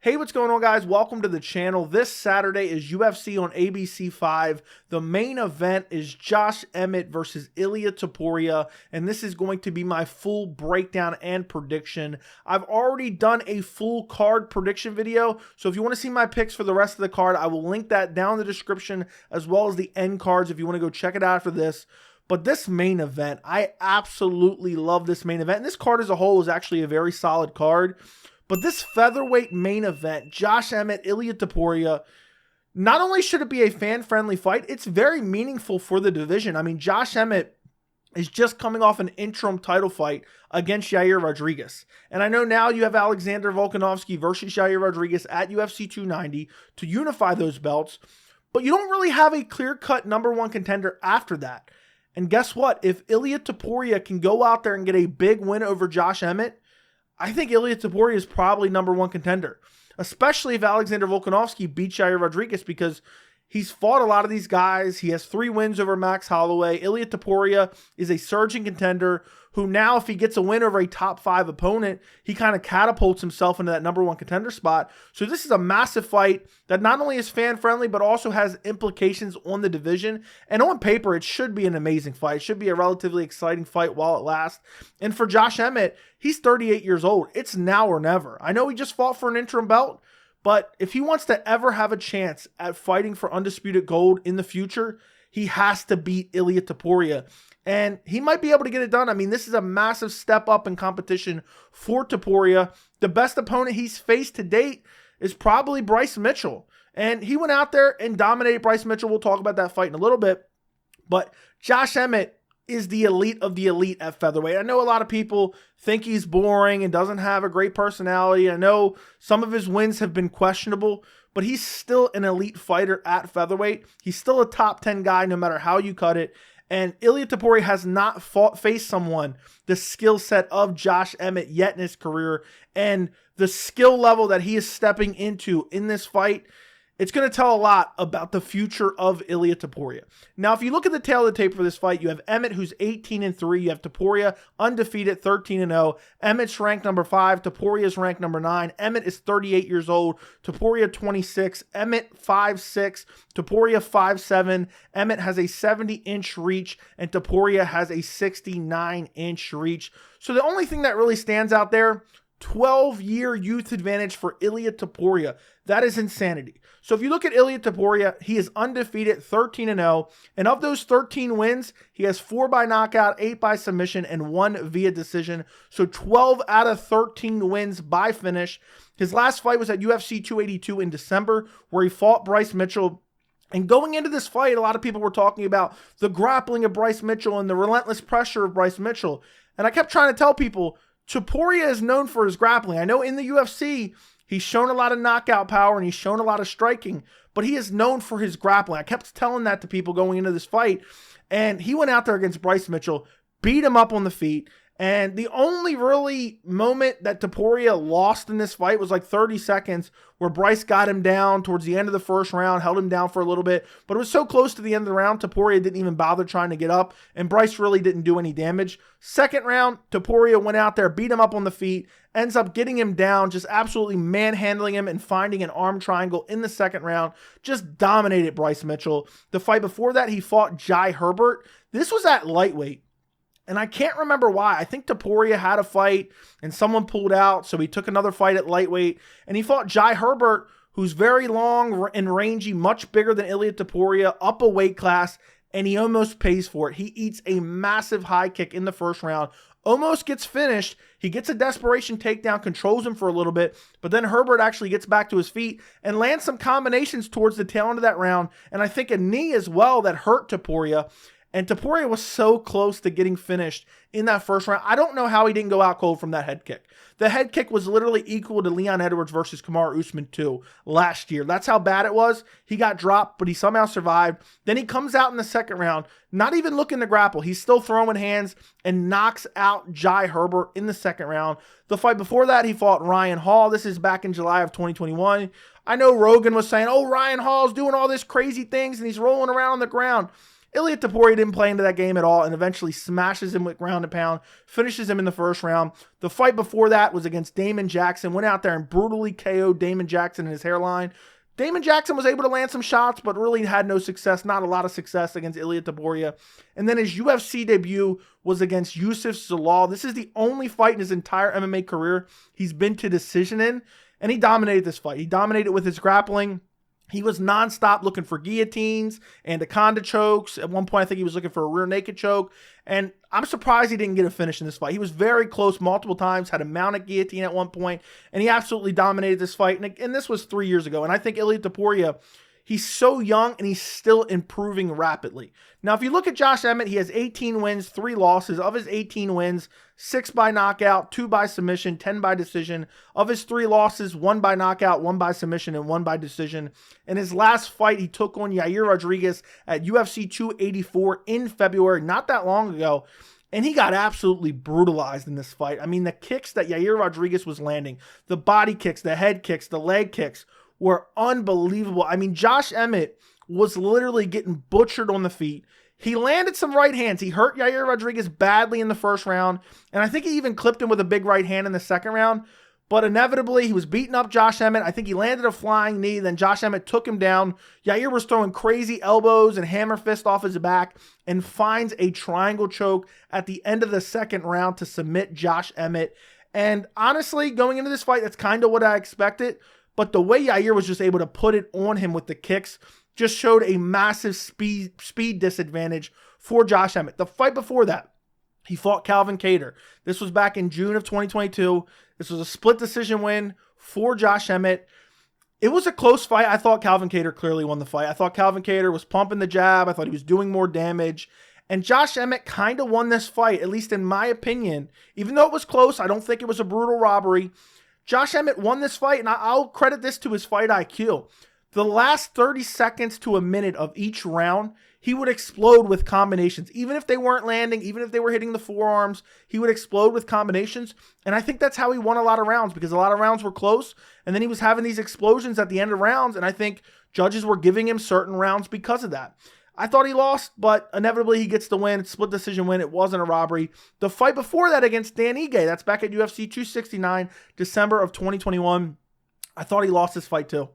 Hey, what's going on, guys? Welcome to the channel. This Saturday is UFC on ABC 5. The main event is Josh Emmett versus Ilia Topuria, and this is going to be my full breakdown and prediction. I've already done a full card prediction video, so if you want to see my picks for the rest of the card, I will link that down in the description, as well as the end cards if you want to go check it out after this. But this main event, I absolutely love this main event. And this card as a whole is actually a very solid card. But this featherweight main event, Josh Emmett, Ilia Topuria, not only should it be a fan-friendly fight, it's very meaningful for the division. I mean, Josh Emmett is just coming off an interim title fight against Yair Rodriguez. And I know now you have Alexander Volkanovski versus Yair Rodriguez at UFC 290 to unify those belts, but you don't really have a clear-cut #1 contender after that. And guess what? If Ilia Topuria can go out there and get a big win over Josh Emmett, I think Ilia Topuria is probably #1 contender, especially if Alexander Volkanovski beats Yair Rodriguez, because he's fought a lot of these guys. He has 3 wins over Max Holloway. Ilia Topuria is a surging contender who now, if he gets a win over a top 5 opponent, he kind of catapults himself into that #1 contender spot. So this is a massive fight that not only is fan-friendly, but also has implications on the division. And on paper, it should be an amazing fight. It should be a relatively exciting fight while it lasts. And for Josh Emmett, he's 38 years old. It's now or never. I know he just fought for an interim belt, but if he wants to ever have a chance at fighting for undisputed gold in the future, he has to beat Ilia Topuria. And he might be able to get it done. I mean, this is a massive step up in competition for Topuria. The best opponent he's faced to date is probably Bryce Mitchell. And he went out there and dominated Bryce Mitchell. We'll talk about that fight in a little bit. But Josh Emmett is the elite of the elite at featherweight. I know a lot of people think he's boring and doesn't have a great personality. I know some of his wins have been questionable, but he's still an elite fighter at featherweight. He's still a top 10 guy no matter how you cut it. And Ilia Topuria has not faced someone the skill set of Josh Emmett yet in his career. And the skill level that he is stepping into in this fight, it's going to tell a lot about the future of Ilia Topuria. Now, if you look at the tail of the tape for this fight, you have Emmett, who's 18-3. You have Topuria, undefeated, 13-0. Emmett's ranked number 5. Topuria's ranked number 9. Emmett is 38 years old. Topuria, 26. Emmett, 5'6". Topuria, 5'7". Emmett has a 70-inch reach, and Topuria has a 69-inch reach. So the only thing that really stands out there, 12-year youth advantage for Ilia Topuria. That is insanity. So if you look at Ilia Topuria, he is undefeated, 13-0. And of those 13 wins, he has 4 by knockout, 8 by submission, and 1 via decision. So 12 out of 13 wins by finish. His last fight was at UFC 282 in December, where he fought Bryce Mitchell. And going into this fight, a lot of people were talking about the grappling of Bryce Mitchell and the relentless pressure of Bryce Mitchell. And I kept trying to tell people, Topuria is known for his grappling. I know in the UFC, he's shown a lot of knockout power and he's shown a lot of striking, but he is known for his grappling. I kept telling that to people going into this fight, and he went out there against Bryce Mitchell, beat him up on the feet. And the only really moment that Topuria lost in this fight was like 30 seconds where Bryce got him down towards the end of the first round, held him down for a little bit, but it was so close to the end of the round, Topuria didn't even bother trying to get up, and Bryce really didn't do any damage. Second round, Topuria went out there, beat him up on the feet, ends up getting him down, just absolutely manhandling him and finding an arm triangle in the second round, just dominated Bryce Mitchell. The fight before that, he fought Jai Herbert. This was at lightweight. And I can't remember why. I think Topuria had a fight and someone pulled out, so he took another fight at lightweight. And he fought Jai Herbert, who's very long and rangy, much bigger than Ilia Topuria, up a weight class, and he almost pays for it. He eats a massive high kick in the first round, almost gets finished. He gets a desperation takedown, controls him for a little bit, but then Herbert actually gets back to his feet and lands some combinations towards the tail end of that round, and I think a knee as well that hurt Topuria. And Topuria was so close to getting finished in that first round. I don't know how he didn't go out cold from that head kick. The head kick was literally equal to Leon Edwards versus Kamaru Usman 2 last year. That's how bad it was. He got dropped, but he somehow survived. Then he comes out in the second round, not even looking to grapple. He's still throwing hands and knocks out Jai Herbert in the second round. The fight before that, he fought Ryan Hall. This is back in July of 2021. I know Rogan was saying, oh, Ryan Hall's doing all this crazy things and he's rolling around on the ground. Ilia Topuria didn't play into that game at all and eventually smashes him with ground and pound, finishes him in the first round. The fight before that was against Damon Jackson, went out there and brutally KO'd Damon Jackson in his hairline. Damon Jackson was able to land some shots, but really had no success, not a lot of success against Ilia Topuria. And then his UFC debut was against Yusuf Zalal. This is the only fight in his entire MMA career he's been to decision in, and he dominated this fight. He dominated with his grappling. He was nonstop looking for guillotines and anaconda chokes. At one point, I think he was looking for a rear naked choke. And I'm surprised he didn't get a finish in this fight. He was very close multiple times, had a mounted guillotine at one point, and he absolutely dominated this fight. And this was 3 years ago. And I think Ilia Topuria, he's so young and he's still improving rapidly. Now, if you look at Josh Emmett, he has 18 wins, 3 losses. Of his 18 wins, 6 by knockout, 2 by submission, 10 by decision. Of his 3 losses, 1 by knockout, 1 by submission, and 1 by decision. In his last fight, he took on Yair Rodriguez at UFC 284 in February, not that long ago. And he got absolutely brutalized in this fight. I mean, the kicks that Yair Rodriguez was landing, the body kicks, the head kicks, the leg kicks, were unbelievable. I mean, Josh Emmett was literally getting butchered on the feet. He landed some right hands. He hurt Yair Rodriguez badly in the first round, and I think he even clipped him with a big right hand in the second round. But inevitably, he was beating up Josh Emmett. I think he landed a flying knee. Then Josh Emmett took him down. Yair was throwing crazy elbows and hammer fist off his back and finds a triangle choke at the end of the second round to submit Josh Emmett. And honestly, going into this fight, that's kind of what I expected. But the way Yair was just able to put it on him with the kicks just showed a massive speed disadvantage for Josh Emmett. The fight before that, he fought Calvin Kattar. This was back in June of 2022. This was a split decision win for Josh Emmett. It was a close fight. I thought Calvin Kattar clearly won the fight. I thought Calvin Kattar was pumping the jab. I thought he was doing more damage. And Josh Emmett kind of won this fight, at least in my opinion. Even though it was close, I don't think it was a brutal robbery. Josh Emmett won this fight, and I'll credit this to his fight IQ. The last 30 seconds to a minute of each round, he would explode with combinations. Even if they weren't landing, even if they were hitting the forearms, he would explode with combinations. And I think that's how he won a lot of rounds, because a lot of rounds were close, and then he was having these explosions at the end of rounds, and I think judges were giving him certain rounds because of that. I thought he lost, but inevitably he gets the win. Split decision win. It wasn't a robbery. The fight before that against Dan Ige, that's back at UFC 269, December of 2021. I thought he lost this fight too.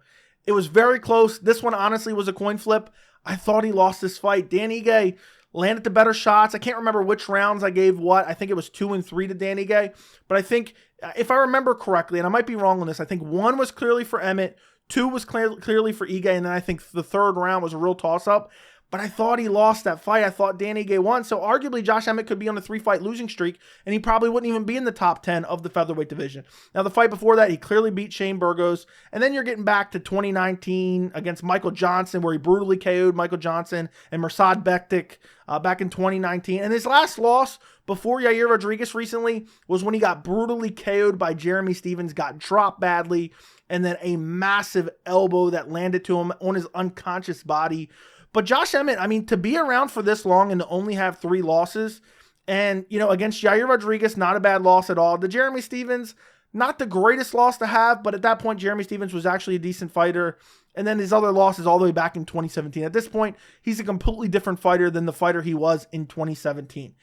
It was very close. This one honestly was a coin flip. I thought he lost this fight. Dan Ige landed the better shots. I can't remember which rounds I gave what. I think it was 2 and 3 to Dan Ige. But I think, if I remember correctly, and I might be wrong on this, I think 1 was clearly for Emmett, 2 was clearly for Ige, and then I think the third round was a real toss-up. But I thought he lost that fight. I thought Dan Ige won. So arguably Josh Emmett could be on a 3-fight losing streak, and he probably wouldn't even be in the top 10 of the featherweight division. Now, the fight before that, he clearly beat Shane Burgos. And then you're getting back to 2019 against Michael Johnson, where he brutally KO'd Michael Johnson and Mirsad Bektik back in 2019. And his last loss before Yair Rodriguez recently was when he got brutally KO'd by Jeremy Stephens, got dropped badly, and then a massive elbow that landed to him on his unconscious body. But Josh Emmett, I mean, to be around for this long and to only have 3 losses, and, you know, against Yair Rodriguez, not a bad loss at all. The Jeremy Stephens, not the greatest loss to have, but at that point, Jeremy Stephens was actually a decent fighter. And then his other losses all the way back in 2017. At this point, he's a completely different fighter than the fighter he was in 2017.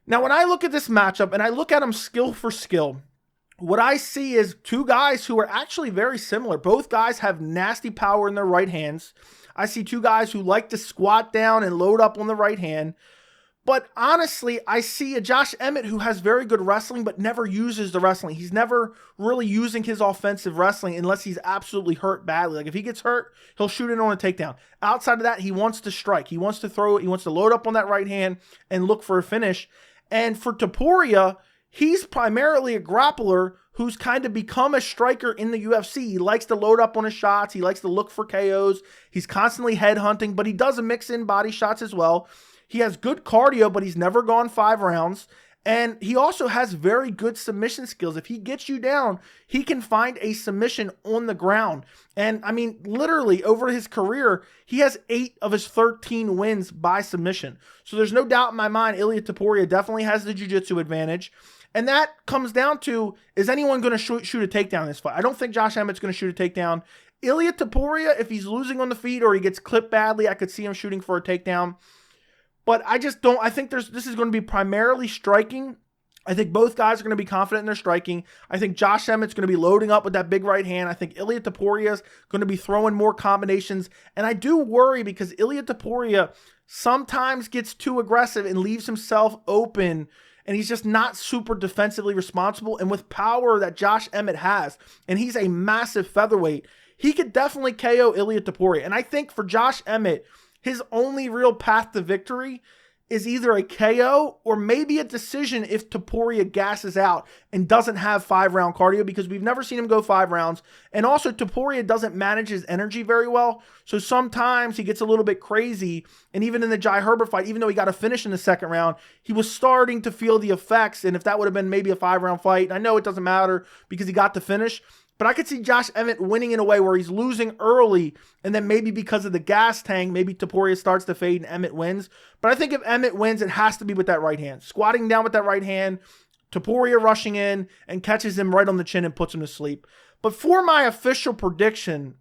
Now, when I look at this matchup and I look at him skill for skill, what I see is 2 guys who are actually very similar. Both guys have nasty power in their right hands. I see 2 guys who like to squat down and load up on the right hand. But honestly, I see a Josh Emmett who has very good wrestling but never uses the wrestling. He's never really using his offensive wrestling unless he's absolutely hurt badly. Like if he gets hurt, he'll shoot it on a takedown. Outside of that, he wants to strike. He wants to throw it. He wants to load up on that right hand and look for a finish. And for Topuria, he's primarily a grappler who's kind of become a striker in the UFC. He likes to load up on his shots. He likes to look for KOs. He's constantly headhunting, but he does mix in body shots as well. He has good cardio, but he's never gone 5 rounds. And he also has very good submission skills. If he gets you down, he can find a submission on the ground. And I mean, literally over his career, he has 8 of his 13 wins by submission. So there's no doubt in my mind, Ilia Topuria definitely has the jiu-jitsu advantage. And that comes down to, is anyone going to shoot a takedown in this fight? I don't think Josh Emmett's going to shoot a takedown. Ilia Topuria, if he's losing on the feet or he gets clipped badly, I could see him shooting for a takedown. But I just don't, I think this is going to be primarily striking. I think both guys are going to be confident in their striking. I think Josh Emmett's going to be loading up with that big right hand. I think Ilia Topuria is going to be throwing more combinations. And I do worry because Ilia Topuria sometimes gets too aggressive and leaves himself open, and he's just not super defensively responsible. And with power that Josh Emmett has, and he's a massive featherweight, he could definitely KO Ilia Topuria. And I think for Josh Emmett, his only real path to victory is either a KO or maybe a decision if Topuria gasses out and doesn't have 5-round cardio, because we've never seen him go 5 rounds. And also Topuria doesn't manage his energy very well. So sometimes he gets a little bit crazy. And even in the Jai Herbert fight, even though he got a finish in the second round, he was starting to feel the effects. And if that would have been maybe a 5-round fight, and I know it doesn't matter because he got the finish, but I could see Josh Emmett winning in a way where he's losing early, and then maybe because of the gas tank, maybe Topuria starts to fade and Emmett wins. But I think if Emmett wins, it has to be with that right hand. Squatting down with that right hand, Topuria rushing in and catches him right on the chin and puts him to sleep. But for my official prediction,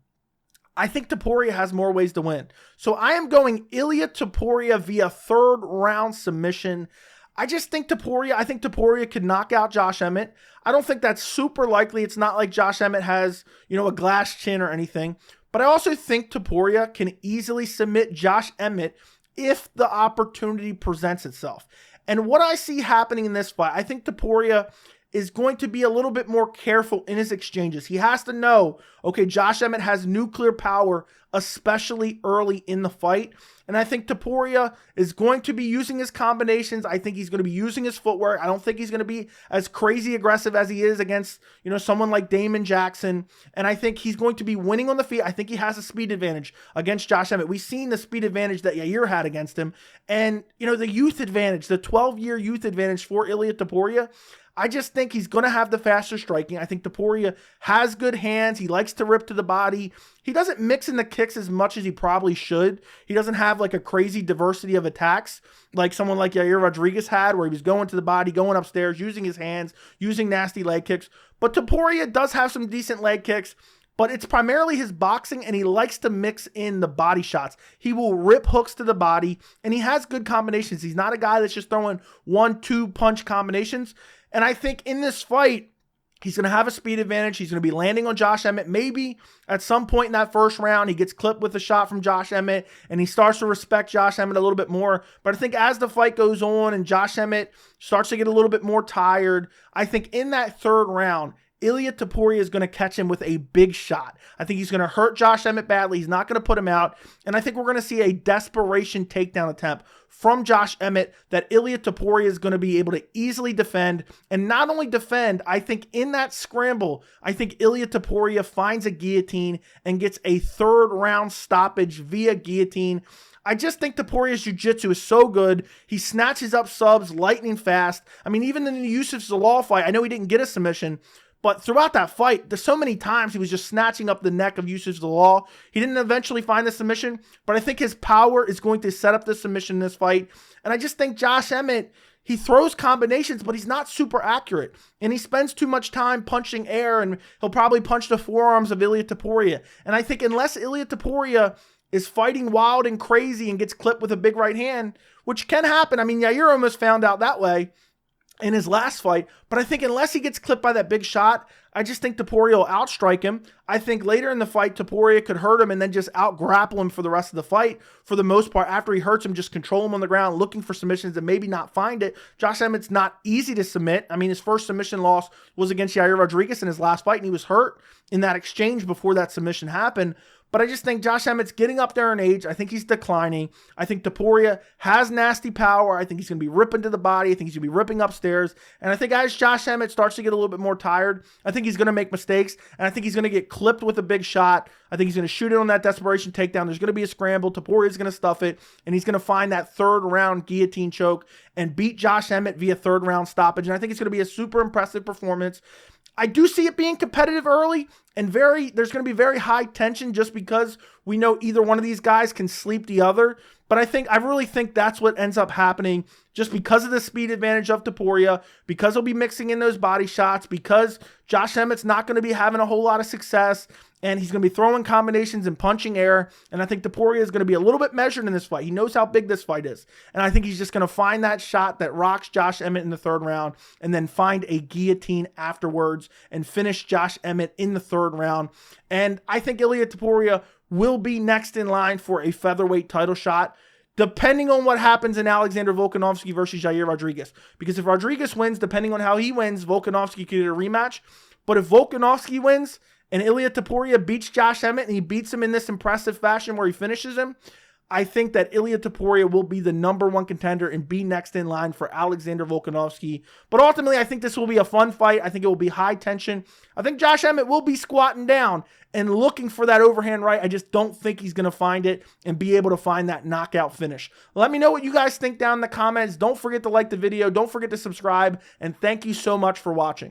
I think Topuria has more ways to win. So I am going Ilia Topuria via 3rd round submission. I just think Topuria could knock out Josh Emmett. I don't think that's super likely. It's not like Josh Emmett has, a glass chin or anything. But I also think Topuria can easily submit Josh Emmett if the opportunity presents itself. And what I see happening in this fight, I think Topuria is going to be a little bit more careful in his exchanges. He has to know, okay, Josh Emmett has nuclear power, especially early in the fight. And I think Topuria is going to be using his combinations. I think he's going to be using his footwork. I don't think he's going to be as crazy aggressive as he is against, someone like Damon Jackson. And I think he's going to be winning on the feet. I think he has a speed advantage against Josh Emmett. We've seen the speed advantage that Yair had against him. And, the youth advantage, the 12-year youth advantage for Ilia Topuria, I just think he's going to have the faster striking. I think Topuria has good hands. He likes to rip to the body. He doesn't mix in the kicks as much as he probably should. He doesn't have like a crazy diversity of attacks like someone like Yair Rodriguez had, where he was going to the body, going upstairs, using his hands, using nasty leg kicks. But Topuria does have some decent leg kicks, but it's primarily his boxing, and he likes to mix in the body shots. He will rip hooks to the body, and he has good combinations. He's not a guy that's just throwing 1-2 punch combinations. And I think in this fight, he's going to have a speed advantage. He's going to be landing on Josh Emmett. Maybe at some point in that first round, he gets clipped with a shot from Josh Emmett, and he starts to respect Josh Emmett a little bit more. But I think as the fight goes on and Josh Emmett starts to get a little bit more tired, I think in that 3rd round, Ilia Topuria is going to catch him with a big shot. I think he's going to hurt Josh Emmett badly. He's not going to put him out. And I think we're going to see a desperation takedown attempt from Josh Emmett that Ilia Topuria is going to be able to easily defend. And not only defend, I think in that scramble, I think Ilia Topuria finds a guillotine and gets a 3rd round stoppage via guillotine. I just think Topuria's jiu-jitsu is so good. He snatches up subs lightning fast. I mean, even in the Yusuf Zalal fight, I know he didn't get a submission, but throughout that fight, there's so many times he was just snatching up the neck of Yusuf Zalal. He didn't eventually find the submission, but I think his power is going to set up the submission in this fight. And I just think Josh Emmett, he throws combinations, but he's not super accurate. And he spends too much time punching air, and he'll probably punch the forearms of Ilia Topuria. And I think unless Ilia Topuria is fighting wild and crazy and gets clipped with a big right hand, which can happen. I mean, Yair almost found out that way in his last fight, but I think unless he gets clipped by that big shot, I just think Topuria will outstrike him. I think later in the fight, Topuria could hurt him and then just out-grapple him for the rest of the fight. For the most part, after he hurts him, just control him on the ground, looking for submissions and maybe not find it. Josh Emmett's not easy to submit. I mean, his first submission loss was against Yair Rodriguez in his last fight, and he was hurt in that exchange before that submission happened. But I just think Josh Emmett's getting up there in age. I think he's declining. I think Topuria has nasty power. I think he's going to be ripping to the body. I think he's going to be ripping upstairs. And I think as Josh Emmett starts to get a little bit more tired, I think he's going to make mistakes. And I think he's going to get clipped with a big shot. I think he's going to shoot it on that desperation takedown. There's going to be a scramble. Topuria's going to stuff it. And he's going to find that 3rd round guillotine choke and beat Josh Emmett via 3rd round stoppage. And I think it's going to be a super impressive performance. I do see it being competitive early, and there's going to be very high tension just because we know either one of these guys can sleep the other. But I really think that's what ends up happening just because of the speed advantage of Topuria, because he'll be mixing in those body shots, because Josh Emmett's not going to be having a whole lot of success. and he's going to be throwing combinations and punching air. And I think Topuria is going to be a little bit measured in this fight. He knows how big this fight is. And I think he's just going to find that shot that rocks Josh Emmett in the 3rd round and then find a guillotine afterwards and finish Josh Emmett in the 3rd round. And I think Ilia Topuria will be next in line for a featherweight title shot, depending on what happens in Alexander Volkanovski versus Jair Rodriguez. Because if Rodriguez wins, depending on how he wins, Volkanovski could get a rematch. But if Volkanovski wins and Ilia Topuria beats Josh Emmett and he beats him in this impressive fashion where he finishes him, I think that Ilia Topuria will be the #1 contender and be next in line for Alexander Volkanovski. But ultimately, I think this will be a fun fight. I think it will be high tension. I think Josh Emmett will be squatting down and looking for that overhand right. I just don't think he's going to find it and be able to find that knockout finish. Let me know what you guys think down in the comments. Don't forget to like the video. Don't forget to subscribe. And thank you so much for watching.